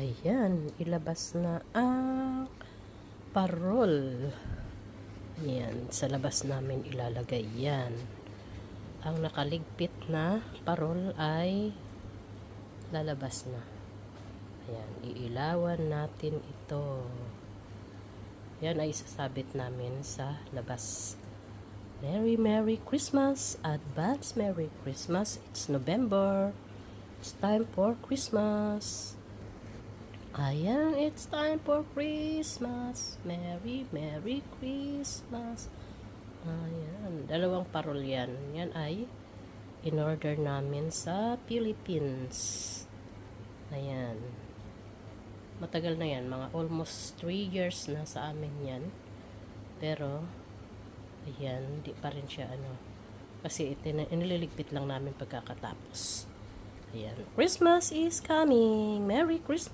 Ayan, ilabas na ang parol. Ayan, sa labas namin ilalagay yan. Ang nakaligpit na parol ay lalabas na. Ayan, iilawan natin ito. Yan ay isasabit namin sa labas. Merry Christmas! Advance Merry Christmas! It's November. It's time for Christmas. Ayan, it's time for Christmas. Merry Christmas. Ayan, dalawang parol yan. Yan ay in-order namin sa Philippines. Ayan. Matagal na yan. Mga almost 3 years na sa amin yan. Pero, ayan, di pa rin siya kasi iniligpit lang namin pagkakatapos. Ayan. Christmas is coming. Merry Christmas.